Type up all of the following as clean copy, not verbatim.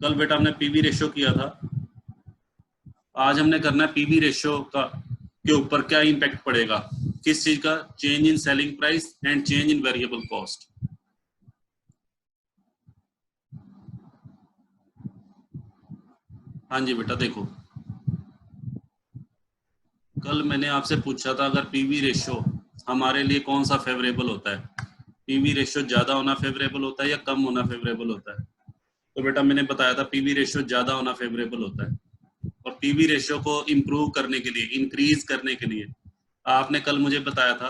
कल बेटा हमने पीवी रेशियो किया था, आज हमने करना है पीवी रेशियो का के ऊपर क्या इंपैक्ट पड़ेगा, किस चीज का, change in selling price and change in variable cost. हाँ जी बेटा देखो, कल मैंने आपसे पूछा था अगर पीवी रेशियो हमारे लिए कौन सा फेवरेबल होता है, पीवी रेशियो ज्यादा होना फेवरेबल होता है या कम होना फेवरेबल होता है। तो बेटा मैंने बताया था पीवी रेशियो ज्यादा होना फेवरेबल होता है, और पीवी रेशियो को इम्प्रूव करने के लिए, इंक्रीज करने के लिए आपने कल मुझे बताया था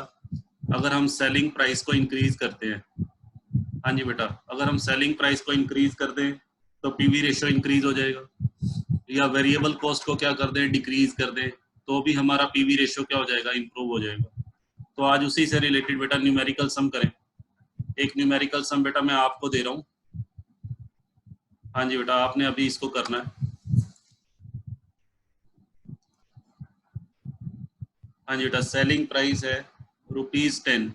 अगर हम सेलिंग प्राइस को इंक्रीज करते हैं, हाँ जी बेटा, अगर हम सेलिंग प्राइस को इंक्रीज कर दें तो पीवी रेशियो इंक्रीज हो जाएगा, या वेरिएबल कॉस्ट को क्या कर दें, डिक्रीज कर दें, तो भी हमारा पीवी रेशियो क्या हो जाएगा, इंप्रूव हो जाएगा। तो आज उसी से रिलेटेड बेटा न्यूमेरिकल सम करें। एक न्यूमेरिकल सम बेटा मैं आपको दे रहा हूँ, हाँ जी बेटा आपने अभी इसको करना है। हाँ जी बेटा, सेलिंग प्राइस है ₹10,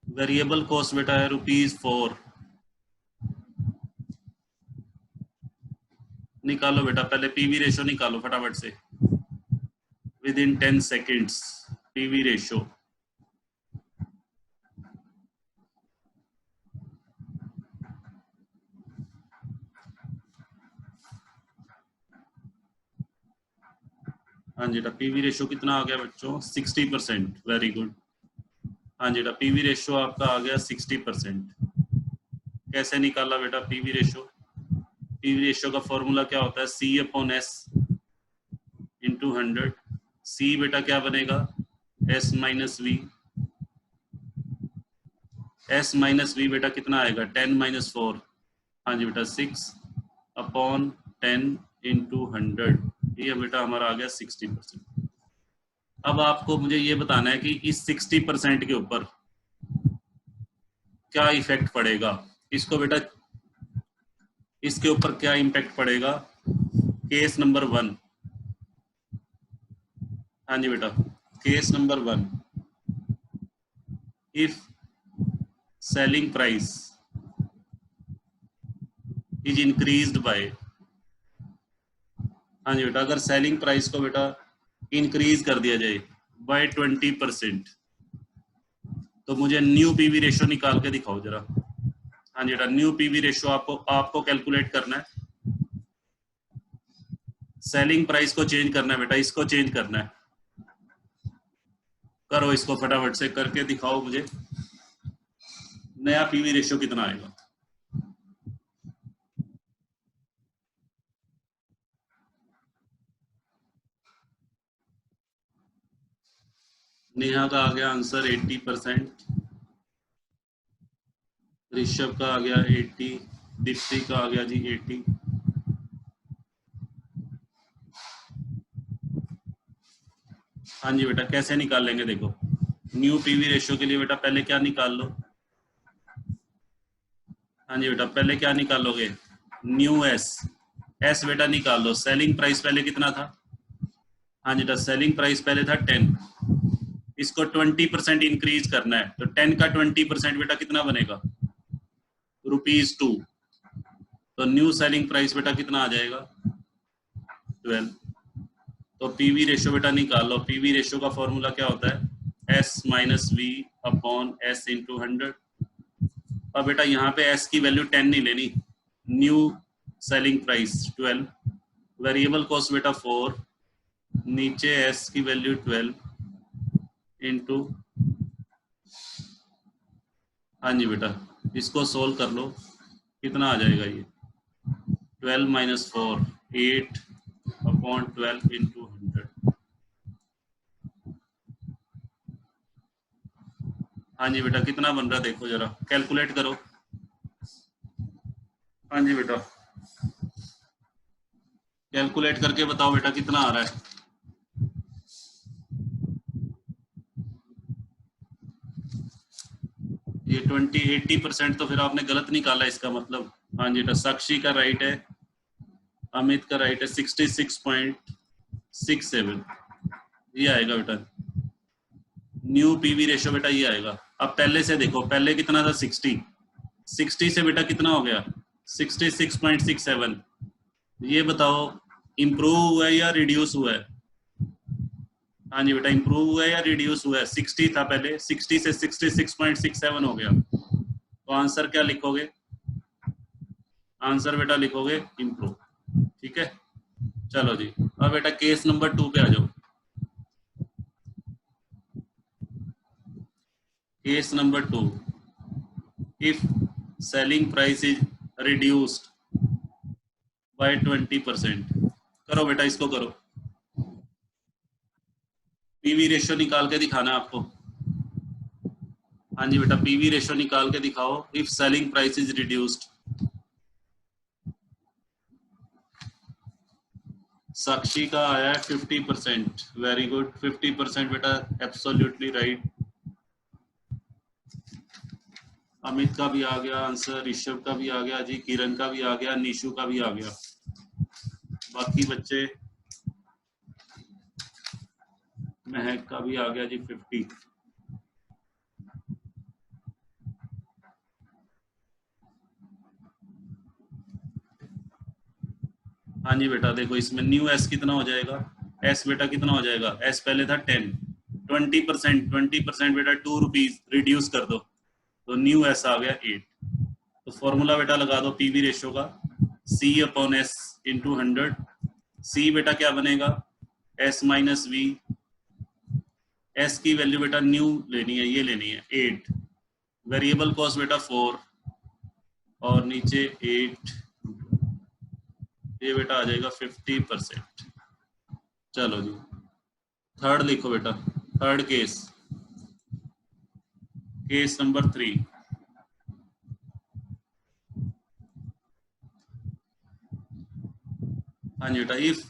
वेरिएबल कॉस्ट बेटा है ₹4। निकालो बेटा, पहले पीवी रेशियो निकालो फटाफट से, with in 10 seconds PV ratio. हाँ जी बेटा, पीवी रेशियो कितना आ गया बच्चों, 60%, वेरी गुड। हाँ जी बेटा, पीवी रेशियो आपका आ गया 60%। कैसे निकाला बेटा पीवी रेशियो, पीवी रेशियो का फॉर्मूला क्या होता है, C/S इंटू 100। सी बेटा क्या बनेगा, S minus V, S minus V बेटा कितना आएगा, 10 माइनस 4, हाँ जी बेटा 6/10 इंटू 100, ये बेटा हमारा आ गया 60%। अब आपको मुझे ये बताना है कि इस 60% के ऊपर क्या इफेक्ट पड़ेगा, इसको बेटा इसके ऊपर क्या इम्पैक्ट पड़ेगा। केस नंबर 1, हाँ जी बेटा, case number 1, if selling price is increased by, हाँ जी बेटा, अगर सेलिंग प्राइस को बेटा इंक्रीज कर दिया जाए बाय 20%, तो मुझे न्यू पीवी रेशियो निकाल के दिखाओ जरा। हाँ जी बेटा, न्यू पीवी रेशियो आपको कैलकुलेट करना है, सेलिंग प्राइस को चेंज करना है बेटा, इसको चेंज करना है। करो इसको फटाफट से करके दिखाओ मुझे, नया पीवी रेशियो कितना आएगा। नेहा का आ गया आंसर 80%, ऋषभ का आ गया 80, दीप्ति का आ गया जी 80। हाँ जी बेटा, कैसे निकाल लेंगे देखो, न्यू पीवी रेशियो के लिए बेटा पहले क्या निकाल लो, हाँ जी बेटा पहले क्या निकालोगे, न्यू एस बेटा निकाल लो। सेलिंग प्राइस पहले कितना था, हाँ जी बेटा सेलिंग प्राइस पहले था 10, इसको 20% इंक्रीज करना है, तो 10 का 20% बेटा कितना बनेगा, ₹2। तो न्यू सेलिंग प्राइस बेटा कितना आ जाएगा, 12। तो पीवी रेशियो बेटा निकाल लो, पीवी रेशियो का फॉर्मूला क्या होता है, S minus V upon S into 100। अब बेटा यहाँ पे S की वैल्यू 10 नहीं लेनी, new selling price 12, variable cost बेटा 4, नीचे S की वैल्यू 12 इंटू, हाँ जी बेटा इसको सोल्व कर लो, कितना आ जाएगा ये, 12 माइनस 4, 8 अपॉन 12 इंटू 100। हाँ जी बेटा कितना बन रहा है देखो जरा, कैलकुलेट करो। हाँ जी बेटा कैलकुलेट करके बताओ बेटा कितना आ रहा है। ये 80% तो फिर आपने गलत निकाला इसका मतलब। हाँ जी बेटा, साक्षी का राइट है, अमित का राइट है, 66.67 ये आएगा बेटा न्यू पीवी रेशियो बेटा, ये आएगा। अब पहले से देखो, पहले कितना था 60, 60 से बेटा कितना हो गया 66.67। ये बताओ इम्प्रूव हुआ है या रिड्यूस हुआ है? हाँ जी बेटा इम्प्रूव हुआ है या रिड्यूस हुआ है? 60 था पहले, 60 से 66.67 हो गया। तो आंसर क्या लिखोगे? आंसर बेटा लिखोगे इम्प्रूव। ठीक है, चलो जी अब बेटा केस नंबर 2 पे आ जाओ। Case number 2, if selling price is reduced by 20%। करो बेटा इसको करो, पीवी रेशियो निकाल के दिखाना है आपको। हाँ जी बेटा पीवी रेशियो निकाल के दिखाओ if selling price is reduced. Sakshi का आया है 50%, वेरी गुड 50% बेटा एब्सोल्युटली राइट। अमित का भी आ गया आंसर, ऋषभ का भी आ गया जी, किरण का भी आ गया, निशु का भी आ गया। बाकी बच्चे, महक का भी आ गया जी 50। हाँ जी बेटा देखो इसमें न्यू एस कितना हो जाएगा, एस बेटा कितना हो जाएगा, एस पहले था 10, 20% बेटा 2 रुपीज रिड्यूस कर दो तो न्यू एस आ गया 8। तो फॉर्मूला बेटा लगा दो पीवी रेशियो का, सी अपॉन एस इंटू 100। सी बेटा क्या बनेगा, एस माइनस वी, एस की वैल्यू बेटा न्यू लेनी है, ये लेनी है 8, वेरिएबल कॉस्ट बेटा 4 और नीचे 8, ये बेटा आ जाएगा 50%। चलो जी थर्ड लिखो बेटा, थर्ड केस, केस नंबर 3। हाँ जी बेटा if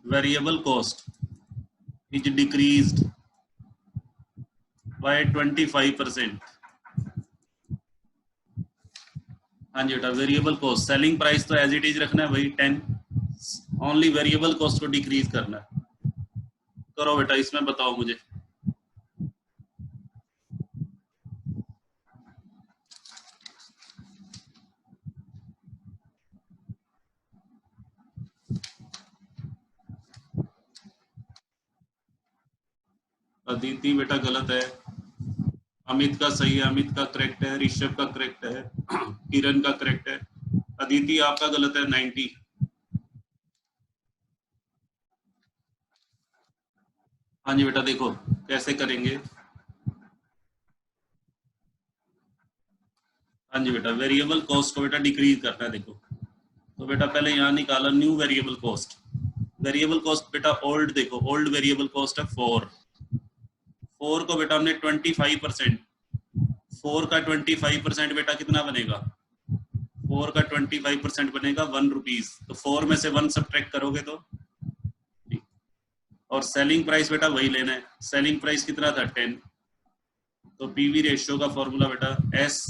variable cost is decreased bye 25%। हाँ जी बेटा वेरिएबल कॉस्ट, सेलिंग प्राइस तो एज इट इज रखना है वही 10, ओनली वेरिएबल कॉस्ट को डिक्रीज करना है। करो बेटा इसमें बताओ मुझे। अदिति बेटा गलत है, अमित का सही है, अमित का करेक्ट है, ऋषभ का करेक्ट है, किरण का करेक्ट है, अदिति आपका गलत है 90। हाँ जी बेटा देखो कैसे करेंगे। हाँ जी बेटा वेरिएबल कॉस्ट को बेटा डिक्रीज करना है देखो, तो बेटा पहले यहाँ निकाला new variable cost. Variable cost बेटा ओल्ड देखो, ओल्ड वेरिएबल कॉस्ट है 4, 4 को बेटा हमने 25%, 4 का 25% बेटा कितना बनेगा, 4 का 25% बनेगा 1 रुपीज, तो 4 में से 1 सब्ट्रैक्ट करोगे तो, और सेलिंग प्राइस बेटा वही लेना है, सेलिंग प्राइस कितना था 10, तो पीवी रेशियो का फॉर्मूला बेटा S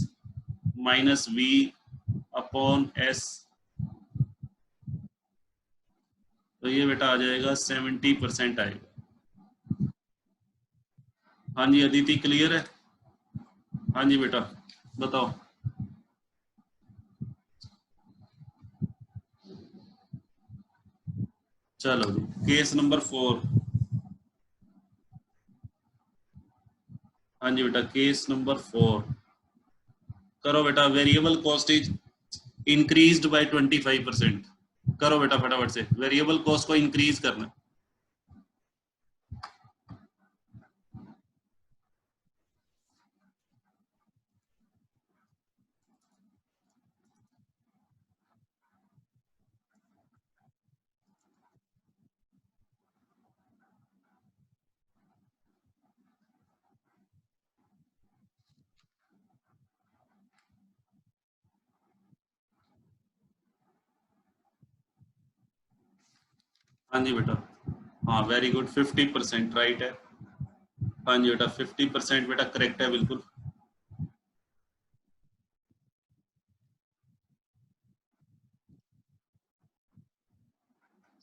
minus V upon S, तो ये बेटा आ जाएगा 70% आएगा। हाँ जी अदिति क्लियर है? हाँ जी बेटा बताओ। चलो जी केस नंबर 4। हाँ जी बेटा केस नंबर 4 करो बेटा, variable cost is increased by 25%। करो बेटा फटाफट से, वेरिएबल कॉस्ट को इंक्रीज करना। हाँ जी बेटा, हाँ वेरी गुड 50% राइट है। हाँ जी बेटा 50% बेटा करेक्ट है बिल्कुल।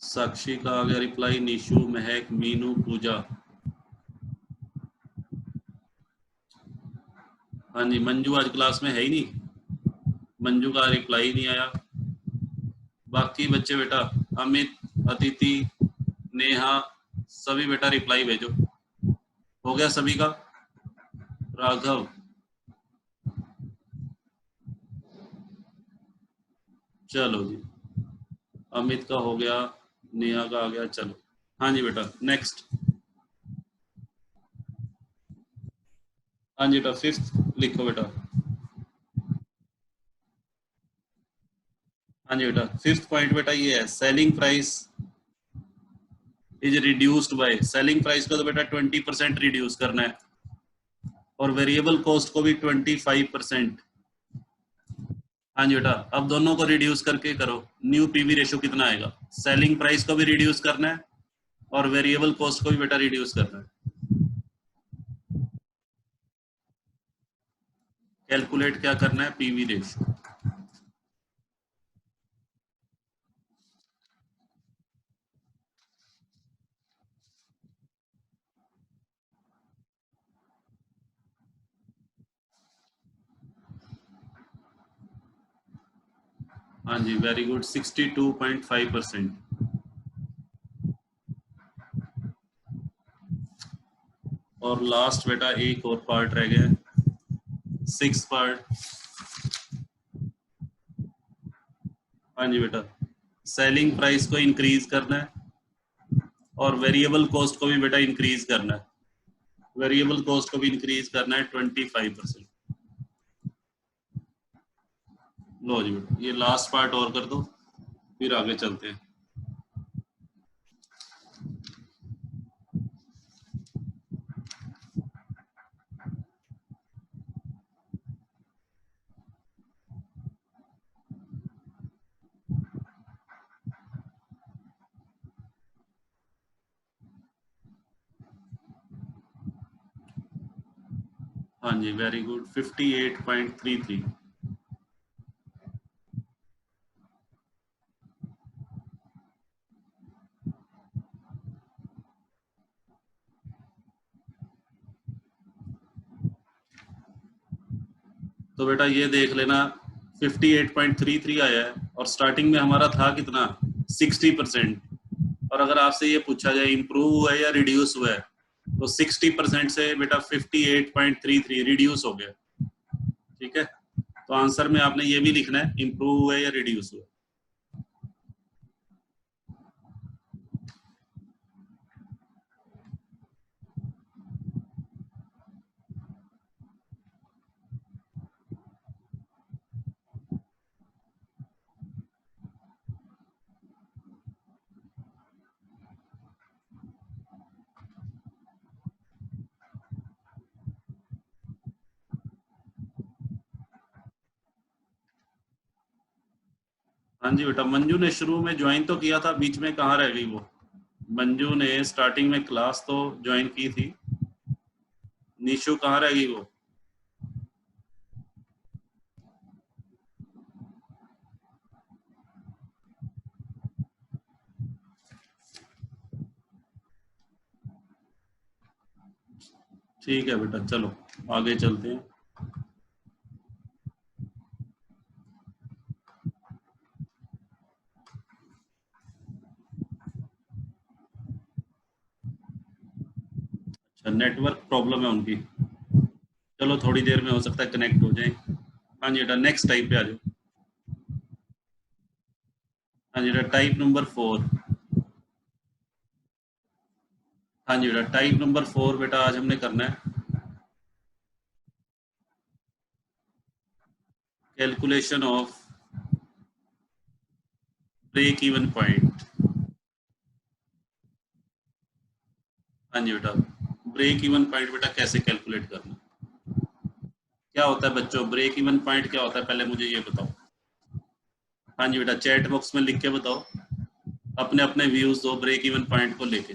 साक्षी का आ गया रिप्लाई, निशु, महक, मीनू, पूजा। हाँ जी मंजू आज क्लास में है ही नहीं। मंजू का रिप्लाई नहीं आया। बाकी बच्चे बेटा अमित, अतिथि, नेहा, सभी बेटा रिप्लाई भेजो। हो गया सभी का? राघव, चलो जी, अमित का हो गया, नेहा का आ गया, चलो। हाँ जी बेटा नेक्स्ट। हाँ जी बेटा फिफ्थ लिखो बेटा। हाँ जी बेटा फिफ्थ पॉइंट बेटा ये है, selling price is reduced by. Selling price को तो बेटा 20% रिड्यूस करना है और वेरिएबल कॉस्ट को भी 25%। हाँ जी बेटा अब दोनों को रिड्यूस करके करो, न्यू पीवी रेशियो कितना आएगा? सेलिंग प्राइस को भी रिड्यूस करना है और वेरिएबल कॉस्ट को भी बेटा रिड्यूस करना है। कैलकुलेट क्या करना है? PV ratio. हाँ जी वेरी गुड, 62.5%। और लास्ट बेटा एक और पार्ट रह गया, सिक्स पार्ट। हाँ जी बेटा सेलिंग प्राइस को इंक्रीज करना है और वेरिएबल कॉस्ट को भी बेटा इंक्रीज करना है। वेरिएबल कॉस्ट को भी इंक्रीज करना है 25%। लो जी बेटा ये लास्ट पार्ट और कर दो, फिर आगे चलते हैं। हाँ जी वेरी गुड, 58.33। तो बेटा ये देख लेना 58.33 आया है और स्टार्टिंग में हमारा था कितना? 60%। और अगर आपसे ये पूछा जाए इम्प्रूव हुआ है या रिड्यूस हुआ है, तो 60% से बेटा 58.33 रिड्यूस हो गया। ठीक है, तो आंसर में आपने ये भी लिखना है इम्प्रूव हुआ है या रिड्यूस हुआ है। हाँ जी बेटा मंजू ने शुरू में ज्वाइन तो किया था, बीच में कहाँ रह गई वो? मंजू ने स्टार्टिंग में क्लास तो ज्वाइन की थी, निशु कहाँ रह गई वो? ठीक है बेटा चलो आगे चलते हैं। अच्छा नेटवर्क प्रॉब्लम है उनकी, चलो थोड़ी देर में हो सकता है कनेक्ट हो जाए। हाँ जी बेटा नेक्स्ट टाइप पे आ जाओ। हाँ जी बेटा टाइप नंबर 4। हाँ जी बेटा टाइप नंबर 4 बेटा आज हमने करना है calculation of break even point. हाँ जी बेटा ब्रेक इवन पॉइंट बेटा कैसे कैलकुलेट करना, क्या होता है बच्चों ब्रेक इवन पॉइंट क्या होता है, पहले मुझे ये बताओ। हाँ जी बेटा चैट बॉक्स में लिख के बताओ, अपने अपने व्यूज दो ब्रेक इवन पॉइंट को लेके।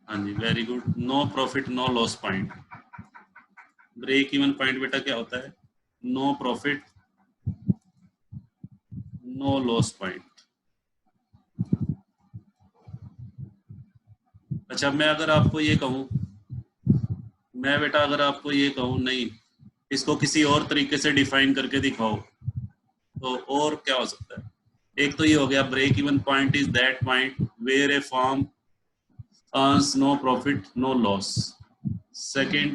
हाँ जी very good, no profit no loss point. Break even point बेटा क्या होता है? No profit no loss point. अच्छा मैं अगर आपको ये कहूँ मैं बेटा अगर आपको ये कहूँ नहीं, इसको किसी और तरीके से डिफाइन करके दिखाओ तो और क्या हो सकता है? एक तो ये हो गया, break even point is that point where a firm earns no profit no loss. Second,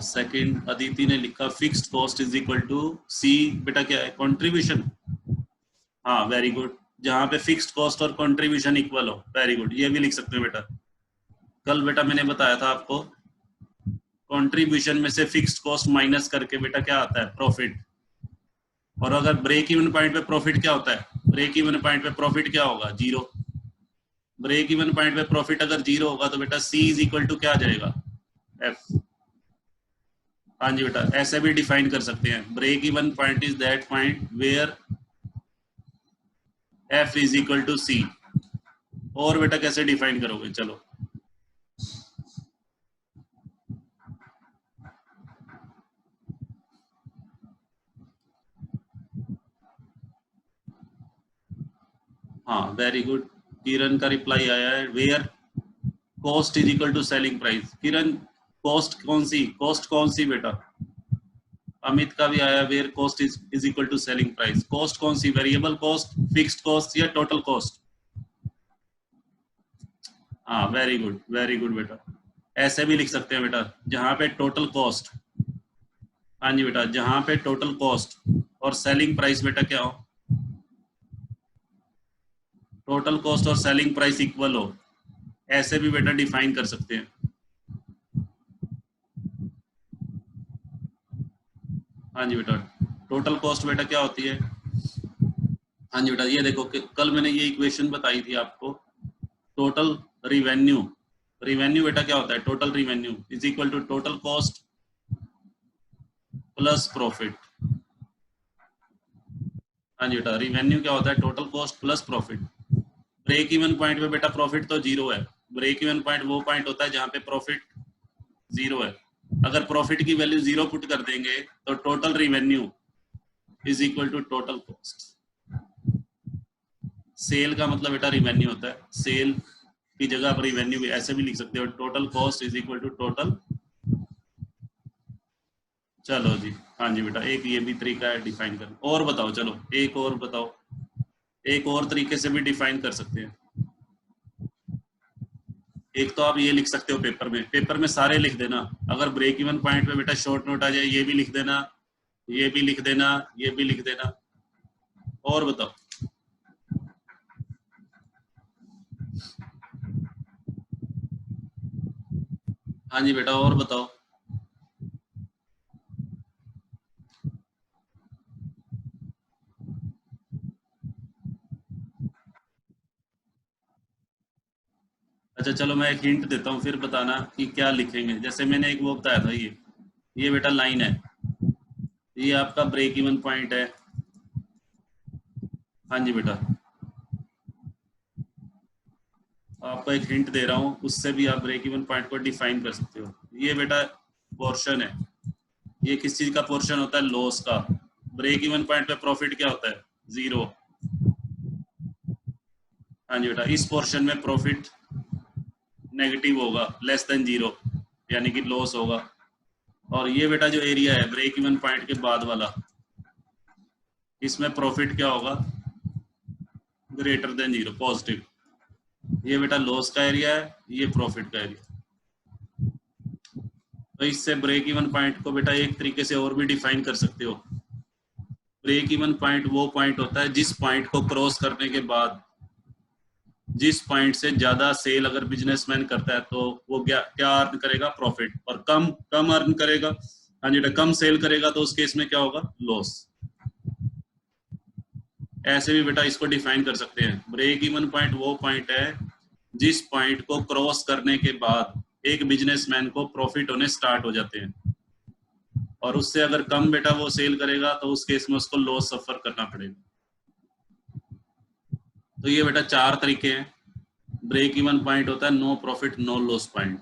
second Aditi ने लिखा fixed cost is equal to C, बेटा क्या है? कंट्रीब्यूशन। हाँ वेरी गुड, जहाँ पे फिक्स्ड कॉस्ट और कंट्रीब्यूशन इक्वल हो, वेरी गुड, ये भी लिख सकते हो बेटा। कल बेटा मैंने बताया था आपको, कंट्रीब्यूशन में से फिक्स्ड कॉस्ट माइनस करके बेटा क्या आता है? प्रॉफिट। और अगर ब्रेक इवन पॉइंट पे प्रॉफिट क्या होता है? ब्रेक इवन पॉइंट पे प्रॉफिट क्या होगा? जीरो। ब्रेक इवन पॉइंट पे प्रॉफिट अगर जीरो होगा तो बेटा सी इज इक्वल टू क्या आ जाएगा? एफ। हाँ जी बेटा, ऐसे भी डिफाइन कर सकते हैं, break even point is that point where F is equal to C. और बेटा कैसे डिफाइन करोगे? चलो हाँ वेरी गुड, किरण का रिप्लाई आया है, where cost is equal to selling price. Kiran cost कौन सी? कॉस्ट कौन सी बेटा? अमित का भी आया, where cost is equal to selling price. Cost कौन सी? वेरिएबल कॉस्ट, फिक्स्ड कॉस्ट या टोटल कॉस्ट? हाँ वेरी गुड बेटा, ऐसे भी लिख सकते हैं बेटा, जहाँ पे टोटल कॉस्ट, हाँ जी बेटा, जहाँ पे टोटल कॉस्ट और सेलिंग प्राइस बेटा क्या हो? टोटल कॉस्ट और सेलिंग प्राइस इक्वल हो, ऐसे भी बेटा डिफाइन कर सकते हैं। हाँ जी बेटा, टोटल कॉस्ट बेटा क्या होती है? हाँ जी बेटा, ये देखो कि कल मैंने ये इक्वेशन बताई थी आपको, टोटल रिवेन्यू। रिवेन्यू बेटा क्या होता है? Total revenue is equal to total cost plus profit. हाँ जी बेटा, रिवेन्यू क्या होता है? Total cost plus profit. Break even point पे बेटा प्रॉफिट तो जीरो है, ब्रेक इवन पॉइंट वो पॉइंट होता है जहाँ पे प्रॉफिट जीरो है। अगर प्रॉफिट की वैल्यू जीरो पुट कर देंगे तो total revenue is equal to total cost. Sale का मतलब बेटा रिवेन्यू होता है, सेल की जगह आप रिवेन्यू भी ऐसे भी लिख सकते हो, total cost is equal to total. चलो जी, हाँ जी बेटा, एक ये भी तरीका है डिफाइन करना। और बताओ, चलो एक और बताओ, एक और तरीके से भी डिफाइन कर सकते हैं। एक तो आप ये लिख सकते हो पेपर में, पेपर में सारे लिख देना, अगर ब्रेक इवन पॉइंट पे बेटा शॉर्ट नोट आ जाए ये भी लिख देना, ये भी लिख देना, ये भी लिख देना। और बताओ, हाँ जी बेटा, और बताओ। अच्छा चलो मैं एक हिंट देता हूँ, फिर बताना कि क्या लिखेंगे। जैसे मैंने एक वो बताया था, ये बेटा लाइन है, ये आपका ब्रेक इवन पॉइंट है। हाँ जी बेटा, आपको एक हिंट दे रहा हूँ, उससे भी आप ब्रेक इवन पॉइंट को डिफाइन कर सकते हो। ये बेटा पोर्शन है, ये किस चीज का पोर्शन होता है? लॉस का। ब्रेक इवन पॉइंट पे प्रॉफिट क्या होता है? जीरो। हाँ जी बेटा, इस पोर्शन में प्रॉफिट नेगेटिव होगा, लेस देन जीरो, यानी कि लॉस होगा। और ये बेटा जो एरिया है ब्रेक इवन पॉइंट के बाद वाला, इसमें प्रॉफिट क्या होगा? Greater than zero, positive. ये बेटा लॉस का एरिया है, ये प्रॉफिट का एरिया। तो इससे ब्रेक इवन पॉइंट को बेटा एक तरीके से और भी डिफाइन कर सकते हो। ब्रेक इवन पॉइंट वो पॉइंट होता है जिस पॉइंट को क्रॉस करने के बाद, जिस पॉइंट से ज्यादा सेल अगर बिजनेसमैन करता है तो वो क्या अर्न करेगा? प्रॉफिट। और कम कम अर्न करेगा, हाँ जी, कम सेल करेगा तो उस केस में क्या होगा? लॉस। ऐसे भी बेटा इसको डिफाइन कर सकते हैं, ब्रेक इवन पॉइंट वो पॉइंट है जिस पॉइंट को क्रॉस करने के बाद एक बिजनेसमैन को प्रॉफिट होने स्टार्ट हो जाते हैं, और उससे अगर कम बेटा वो सेल करेगा तो उस केस में उसको लॉस सफर करना पड़ेगा। तो ये बेटा चार तरीके हैं। ब्रेक इवन पॉइंट होता है no profit no loss point,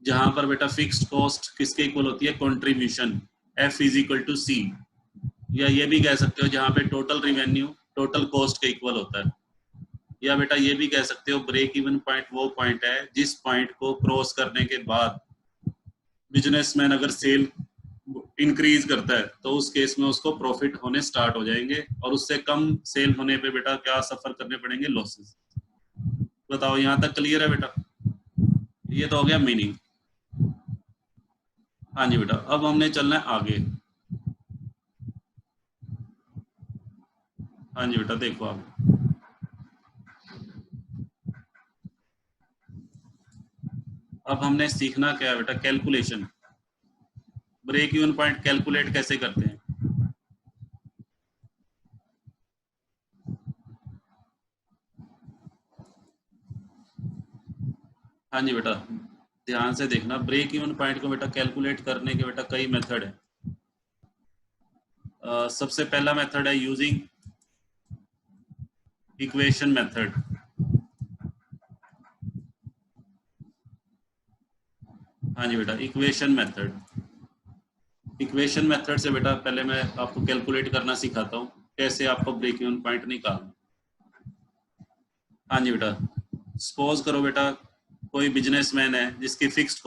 जहां पर बेटा फिक्स्ड कॉस्ट किसके इक्वल होती है? Contribution, F is equal to C. या ये भी कह सकते हो जहाँ पे टोटल रिवेन्यू टोटल कॉस्ट के इक्वल होता है। या बेटा ये भी कह सकते हो ब्रेक इवन पॉइंट वो पॉइंट है जिस पॉइंट को क्रॉस करने के बाद बिजनेसमैन अगर सेल इंक्रीज करता है तो उस केस में उसको प्रॉफिट होने स्टार्ट हो जाएंगे, और उससे कम सेल होने पे बेटा क्या सफर करने पड़ेंगे, लॉसेस। बताओ यहाँ तक क्लियर है बेटा? ये तो हो गया मीनिंग। हाँ जी बेटा, अब हमने चलना है आगे। हाँ जी बेटा, देखो आप अब हमने सीखना क्या है बेटा, calculation. Break even point calculate कैसे करते हैं। हाँ जी बेटा, ध्यान से देखना। ब्रेक इवन पॉइंट को बेटा कैलकुलेट करने के बेटा कई मेथड है। सबसे पहला मेथड है यूजिंग इक्वेशन मेथड। हाँ जी बेटा, इक्वेशन मेथड। इक्वेशन मेथड से बेटा पहले मैं आपको कैलकुलेट करना सिखाता हूँ, कैसे आपको ब्रेक इवन पॉइंट निकालना। हाँ जी बेटा, सपोज करो बेटा कोई बिजनेसमैन है जिसकी फिक्स्ड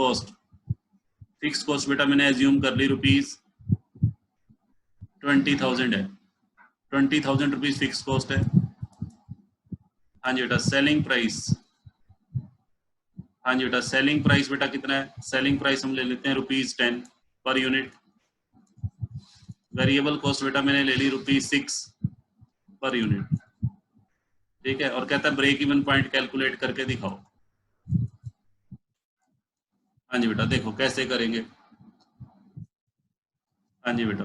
कॉस्ट बेटा मैंने एज्यूम कर ली ₹20,000 है। ₹20,000 फिक्स कॉस्ट है। हाँ जी बेटा, सेलिंग प्राइस। हाँ जी बेटा, सेलिंग प्राइस बेटा कितना है, सेलिंग प्राइस हम ले लेते हैं ₹10 पर यूनिट। वेरिएबल कॉस्ट बेटा मैंने ले ली ₹6 पर यूनिट। ठीक है, और कहता है ब्रेक इवन पॉइंट कैलकुलेट करके दिखाओ। हाँ जी बेटा, देखो कैसे करेंगे। हाँ जी बेटा,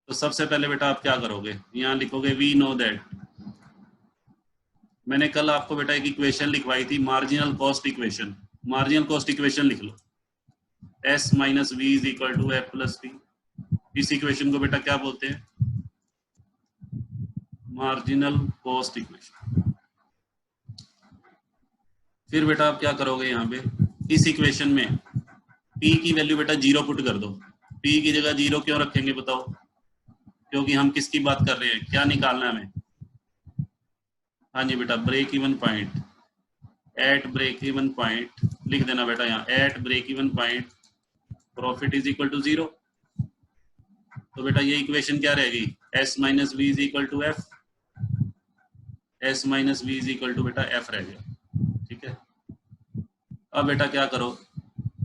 तो सबसे पहले बेटा आप क्या करोगे, यहाँ लिखोगे वी नो दैट। मैंने कल आपको बेटा एक इक्वेशन लिखवाई थी, marginal cost equation. Marginal cost equation लिख लो, S minus V is equal to F plus P. इस इक्वेशन को बेटा क्या बोलते हैं, मार्जिनल कॉस्ट इक्वेशन। फिर बेटा आप क्या करोगे, यहाँ पे इस इक्वेशन में P की वैल्यू बेटा 0 पुट कर दो। P की जगह 0 क्यों रखेंगे बताओ, क्योंकि हम किसकी बात कर रहे हैं, क्या निकालना है हमें। हाँ जी बेटा, break even point. At break even point लिख देना बेटा यहाँ, at break even point profit is equal to 0। तो बेटा ये इक्वेशन क्या रहेगी, S minus V is equal to F. S minus V is equal to बेटा एफ रह गया। ठीक है, अब बेटा क्या करो,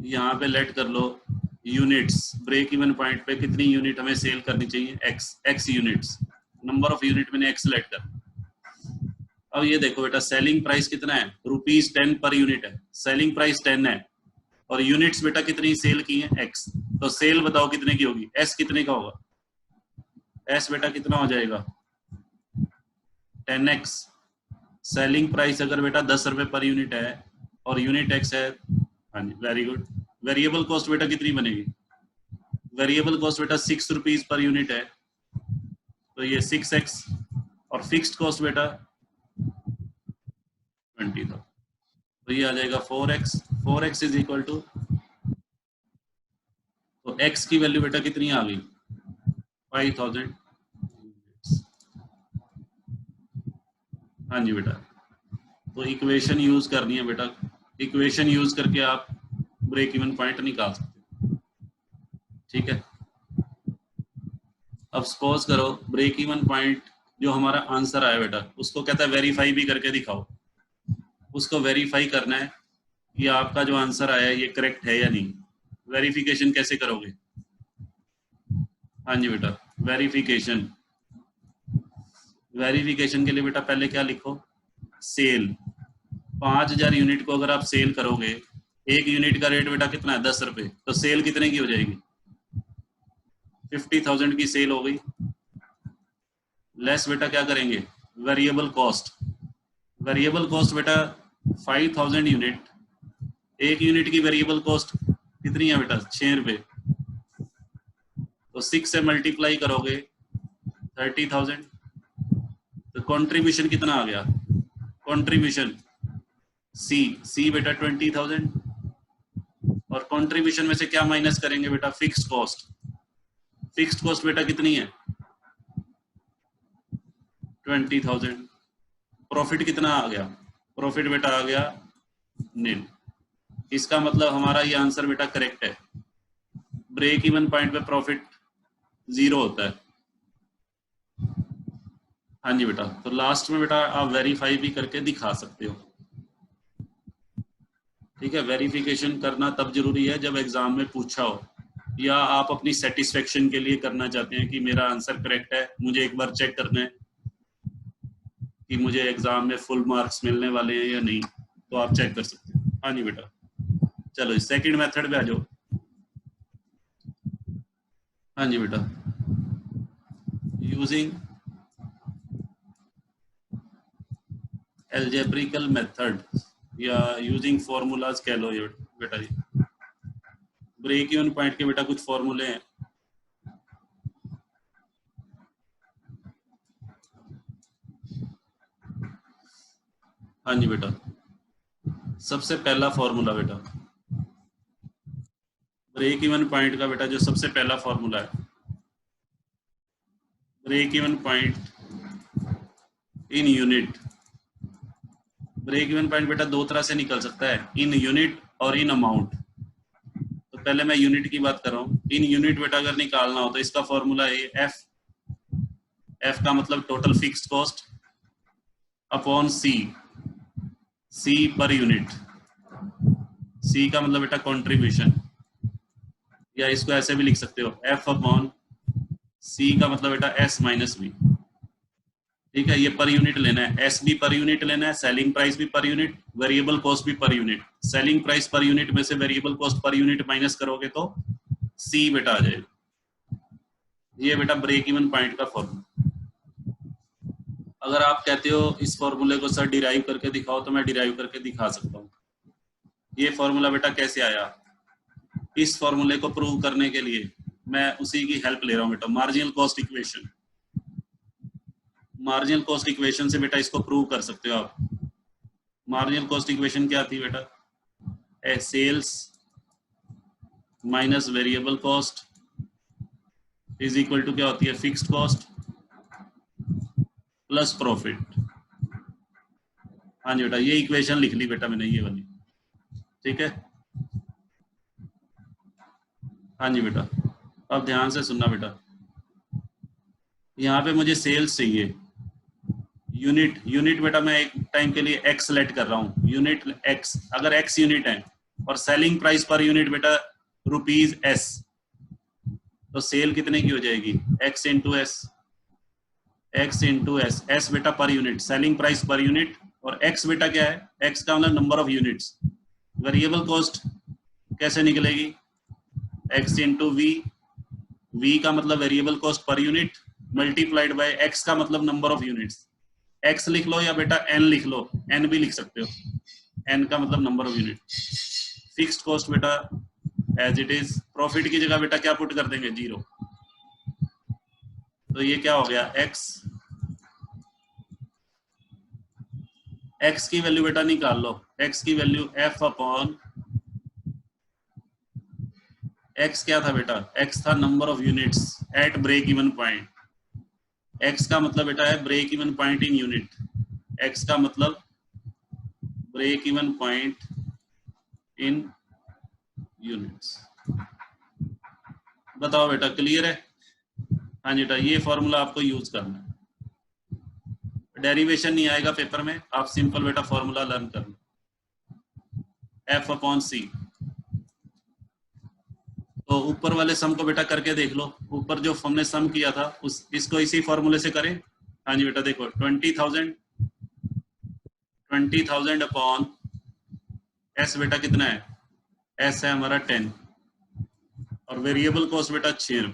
यहाँ पे लेट कर लो यूनिट्स। ब्रेक इवन पॉइंट पे कितनी यूनिट हमें सेल करनी चाहिए, x units. Number of unit मैंने x लेट कर। अब ये देखो बेटा, सेलिंग प्राइस कितना है, ₹10 पर यूनिट है। सेलिंग प्राइस 10 है और यूनिट्स बेटा कितनी सेल की है, x। तो सेल बताओ कितने की होगी, s कितने का होगा, s बेटा कितना हो जाएगा 10x। सेलिंग प्राइस अगर बेटा ₹10 पर यूनिट है और यूनिट x है, हाँ जी वेरी गुड। वेरिएबल कॉस्ट बेटा कितनी बनेगी, वेरिएबल कॉस्ट बेटा ₹6 पर यूनिट है, तो ये 6x। और फिक्स्ड कॉस्ट बेटा 20 था, तो ये आ जाएगा 4x। 4x is equal to, तो x की वैल्यू बेटा कितनी आ गई 5000। हाँ जी बेटा, तो इक्वेशन यूज करनी है बेटा, इक्वेशन यूज करके आप ब्रेक इवन पॉइंट निकाल सकते हैं। ठीक है, अब सपोज करो ब्रेक इवन पॉइंट जो हमारा आंसर आया बेटा, उसको कहता है वेरीफाई भी करके दिखाओ। उसको वेरीफाई करना है कि आपका जो आंसर आया है ये करेक्ट है या नहीं। वेरिफिकेशन कैसे करोगे, हाँ जी बेटा, वेरिफिकेशन। वेरिफिकेशन के लिए बेटा पहले क्या लिखो, सेल। 5000 यूनिट को अगर आप सेल करोगे, एक यूनिट का रेट बेटा कितना है ₹10, तो सेल कितने की हो जाएगी, 50,000 की सेल हो गई। लेस बेटा क्या करेंगे, वेरिएबल कॉस्ट। वेरिएबल कॉस्ट बेटा 5000 यूनिट, एक यूनिट की वेरिएबल कॉस्ट कितनी है बेटा ₹6। तो 6 से मल्टीप्लाई करोगे 30,000। तो कंट्रीब्यूशन कितना आ गया, कंट्रीब्यूशन सी बेटा 20,000। और कंट्रीब्यूशन में से क्या माइनस करेंगे बेटा, फिक्स्ड कॉस्ट। फिक्स्ड कॉस्ट बेटा कितनी है 20,000। प्रॉफिट कितना आ गया, प्रॉफिट बेटा आ गया नील। इसका मतलब हमारा ये आंसर बेटा करेक्ट है। ब्रेक इवन पॉइंट पे प्रॉफिट 0 होता है। हाँ जी बेटा, तो लास्ट में बेटा आप वेरीफाई भी करके दिखा सकते हो। ठीक है, वेरिफिकेशन करना तब जरूरी है जब एग्जाम में पूछा हो, या आप अपनी सेटिस्फेक्शन के लिए करना चाहते हैं कि मेरा आंसर करेक्ट है, मुझे एक बार चेक करना है कि मुझे एग्जाम में फुल मार्क्स मिलने वाले हैं या नहीं, तो आप चेक कर सकते हो। हाँ जी बेटा, चलो सेकंड मेथड पे आ जाओ। हाँ जी बेटा, यूजिंग एल्जेब्रिकल मेथड या यूजिंग फॉर्मूलाज कह लो ये बेटा। ये ब्रेक इवन पॉइंट के बेटा कुछ फॉर्मूले हैं। हाँ जी बेटा, सबसे पहला फॉर्मूला बेटा ब्रेक इवन पॉइंट का बेटा, जो सबसे पहला फॉर्मूला है break even point in unit. Break even point बेटा दो तरह से निकल सकता है, इन यूनिट और इन अमाउंट। तो पहले मैं यूनिट की बात कर रहा हूँ। इन यूनिट बेटा अगर निकालना हो तो इसका फॉर्मूला है एफ। एफ का मतलब टोटल फिक्स्ड कॉस्ट अपॉन सी, सी पर यूनिट। सी का मतलब बेटा कंट्रीब्यूशन, या इसको ऐसे भी लिख सकते हो एफ अपॉन सी का मतलब बेटा एस माइनस बी। ठीक है, ये पर यूनिट लेना है, एस भी पर यूनिट लेना है, सेलिंग प्राइस भी पर यूनिट, वेरिएबल कॉस्ट भी पर unit. Selling price per unit में से variable cost per unit minus करोगे तो सी बेटा आ जाएगा। ये बेटा ब्रेक इवन पॉइंट का फॉर्मूला। अगर आप कहते हो इस फॉर्मूले को सर डिराइव करके दिखाओ, तो मैं डिराइव करके दिखा सकता हूँ। ये फॉर्मूला बेटा कैसे आया, इस फॉर्मूले को प्रूव करने के लिए मैं उसी की हेल्प ले रहा हूँ बेटा, marginal cost equation. Marginal cost equation से बेटा इसको प्रूव कर सकते हो आप। मार्जिनल कॉस्ट इक्वेशन क्या थी बेटा, sales minus variable cost is equal to क्या होती है, फिक्स्ड कॉस्ट प्लस प्रॉफिट। हाँ जी बेटा, ये इक्वेशन लिख ली बेटा मैंने, ये वाली। ठीक है, हाँ जी बेटा, अब ध्यान से सुनना बेटा। यहाँ पे मुझे सेल्स चाहिए, यूनिट। यूनिट बेटा मैं एक टाइम के लिए एक्स सेलेक्ट कर रहा हूँ, यूनिट एक्स। अगर एक्स यूनिट है और सेलिंग प्राइस पर यूनिट बेटा रुपीज एस, तो सेल कितने की हो जाएगी, X into S. X into S, S बेटा per unit, selling price per unit, और एक्स बेटा क्या है, एक्स का मतलब number of units. Variable cost कैसे निकलेगी, एक्स इंटू वी, वी का मतलब variable cost per unit multiplied by X का मतलब नंबर ऑफ यूनिट्स। एक्स लिख लो या बेटा एन लिख लो, एन भी लिख सकते हो, एन का मतलब number of unit. Fixed cost बेटा एज इट इज, प्रॉफिट की जगह बेटा क्या पुट कर देंगे, 0। तो ये क्या हो गया, एक्स। एक्स की वैल्यू बेटा निकाल लो, एक्स की वैल्यू एफ अपॉन, एक्स क्या था बेटा, एक्स था number of units at break even point. X का मतलब बेटा है break even point in unit, X का मतलब break even point in units. बताओ बेटा क्लियर है। हाँ जी बेटा, ये फॉर्मूला आपको यूज करना है, डेरिवेशन नहीं आएगा पेपर में, आप सिंपल बेटा फॉर्मूला लर्न करना, एफ अपॉन सी। तो ऊपर वाले सम को बेटा करके देख लो, ऊपर जो हमने सम किया था उस इसको इसी फॉर्मूले से करें। हाँ जी बेटा देखो, 20,000 अपॉन एस बेटा कितना है, एस है हमारा 10, और वेरिएबल कॉस्ट बेटा 6।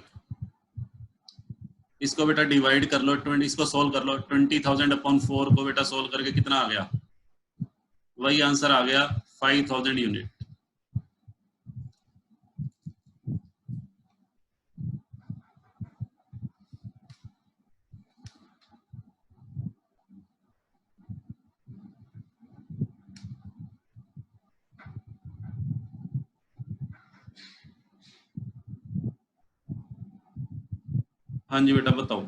इसको बेटा डिवाइड कर लो, 20, इसको सोल्व कर लो, 20,000 अपॉन 4 को बेटा सोल्व करके कितना आ गया, वही आंसर आ गया 5,000 यूनिट। हाँ जी बेटा बताओ,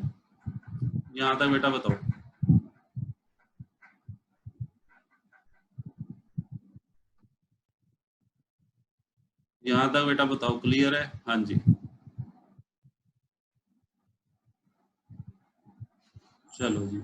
यहाँ तक बेटा बताओ। यहाँ तक बेटा बताओ, क्लियर है? हाँ जी, चलो जी।